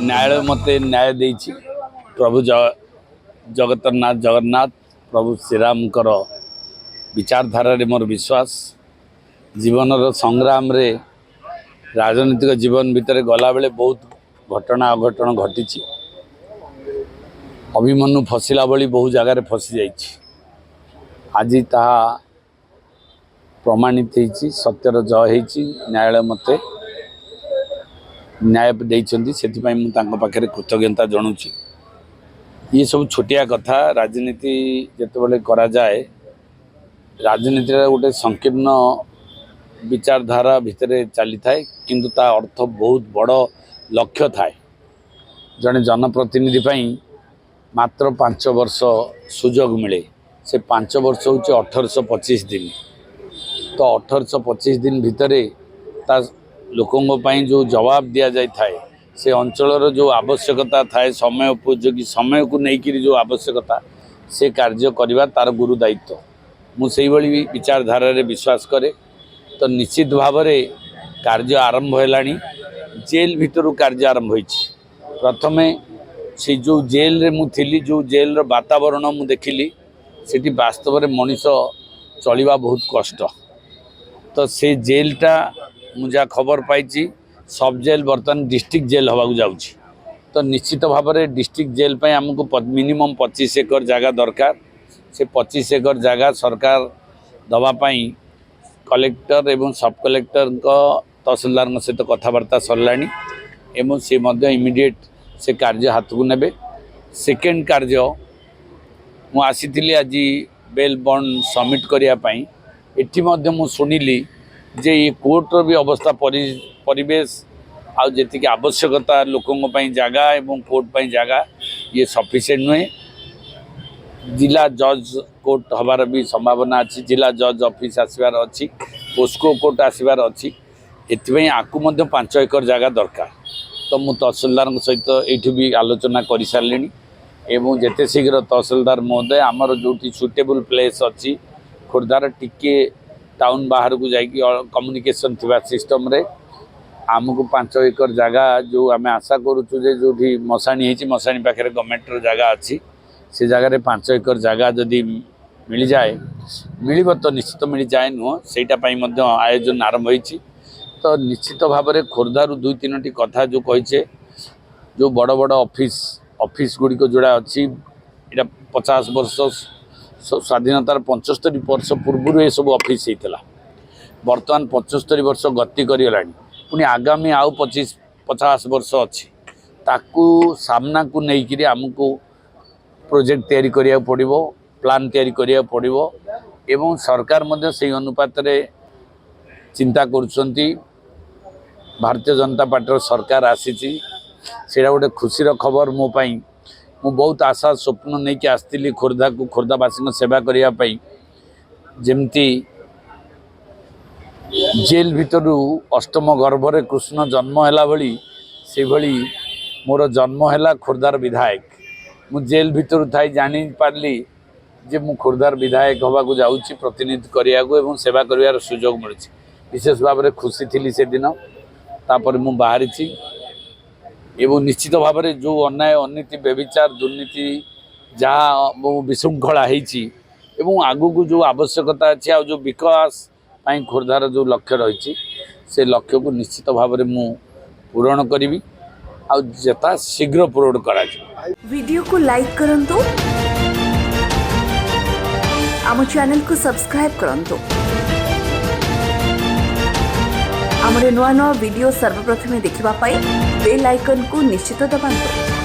न्यायालय मते न्याय देछि प्रभु जगतरनाथ जगन्नाथ प्रभु श्रीराम विचारधारा रे मोर विश्वास जीवन संग्राम रे राजनीतिक जीवन भितर गला बेले बहुत घटना अघटन घटी अभिमन्यु फसिला भली बहु जगार फसी जाइछि आज ताहा प्रमाणित होइछि सत्यर जय होइछि न्यायालय मते न्याय देइछन्ति सेति मु तांको पाखरे कृतज्ञता जणाउछि। ये सब छोटिया कथा राजनीति जेते बेले करा जाए राजनीति गोटे संकीर्ण विचारधारा भितर चली थाए किंतु ता अर्थ बहुत बड़ लक्ष्य थाए। जड़े जनप्रतिनिधि मात्र 5 वर्ष सुजोग मिले से 5 वर्ष हूँ 1825 दिन तो 1825 दिन भितर ता लोकों जो जवाब दि जाए थाए से अंचल जो आवश्यकता थाए समय उपयोगी समय को लेकिन जो आवश्यकता से कार्य करवा तार गुरु दायित्व मुझे विचारधारा रे विश्वास करे तो निश्चित भाव में कार्य आरंभ है जेल भितर कार्य आरंभ हो प्रथमे से जो जेल रे मु थिली जो जेल वातावरण मु देखिली सेठी वास्तव में मनीष चलवा बहुत कष्ट तो से जेलटा मुझे खबर पाई सब जेल बर्तमान डिस्ट्रिक्ट जेल हवा जाऊँगी तो निश्चित भाव में डिस्ट्रिक्ट जेल पे आमको मिनिमम 25 एकर जगह दरकार से 25 एकर जगह सरकार दवापाई कलेक्टर एवं सब कलेक्टर तहसीलदार सहित कथबार्ता सरलाणी एवं सी इमिडिएट से कार्य हाथ को नेबे। सेकेंड कार्य मु आसी आज बेल बॉन्ड सबमिट करने एटी मु शुणिली जे ये कोर्टर भी अवस्था परिवेश आउ जी आवश्यकता लोकों जगह एवं कोर्ट पर जगह ये सफिशिएंट नुहे जिला जज कोर्ट हबार भी संभावना अच्छी जिला जज ऑफिस आसबार अच्छी पोस्को कोर्ट आसबार अच्छी एथि आपको 5 एकर जगह दरकार तो मु तहसीलदार सहित ये भी आलोचना कर सारे एवं जिते शीघ्र तहसीलदार महोदय आमर जो सुटेबल प्लेस अच्छी खोर्धार टिके टाउन बाहर को जाकि कम्युनिकेशन थिबा सिस्टम रे आमको 5 एकर जगह जो आम आशा करूँ जो मशाणी मशाणी पाखे गवर्नमेंट जगह अच्छी से जगह 5 एकर जगह जदि मिल जाए मिल तो निश्चित मिल जाए नुह सेटापी आयोजन आरंभ हो तो निश्चित भाव में खोर्धारू 2-3टी कथा जो कहीचे जो बड़ बड़ ऑफिस गुड़िक जोड़ा अच्छी इटा 50 वर्ष स्वाधीनतार 75 वर्ष पूर्व ये सब ऑफिस होता बर्तमान 75 वर्ष गति करा पुणी आगामी आउ 25-50 वर्ष अच्छी ताकू सामना को लेकिन आमको प्रोजेक्ट तैयारी करिया पड़िबो प्लान तैयारी करिया पड़िबो एवं सरकार मध्य से अनुपात रे चिंता करुछंती। भारतीय जनता पार्टी सरकार आसीची सेटा गोटे खुशीर खबर मो पाई मु बहुत आशा स्वप्न नहीं कि आसती खोर्धा को खोर्धावासी सेवा करने जमती जेल भितर अष्टम गर्भरे कृष्ण जन्म है भली से भली मोर जन्म है खोर्धार विधायक मु जेल भितर थाई जानी पारली जे मु खोर्धार विधायक हवा को जाऊँगी प्रतिनिधि करिया एवं सेवा करिवार सुजोग मिली विशेष भाव में खुशी थी से दिन तापर मु बाहरी एवं निश्चित भाव में जो अन्याय अनीति व्यभिचार दुर्नीति जहाँ विशृंखला होती आगू को जो आवश्यकता अच्छी आ जो विकास खोर्धार जो लक्ष्य रही से लक्ष्य को निश्चित भाव में मु पूरण करी आ जता शीघ्र पूरण करा वीडियो को लाइक करंतु आम चैनल को सब्सक्राइब करंतु आमरे नुआ नुआ वीडियो सर्वप्रथमे देखिबा पाई बेल आइकन को निश्चित दबाନ୍ତୁ।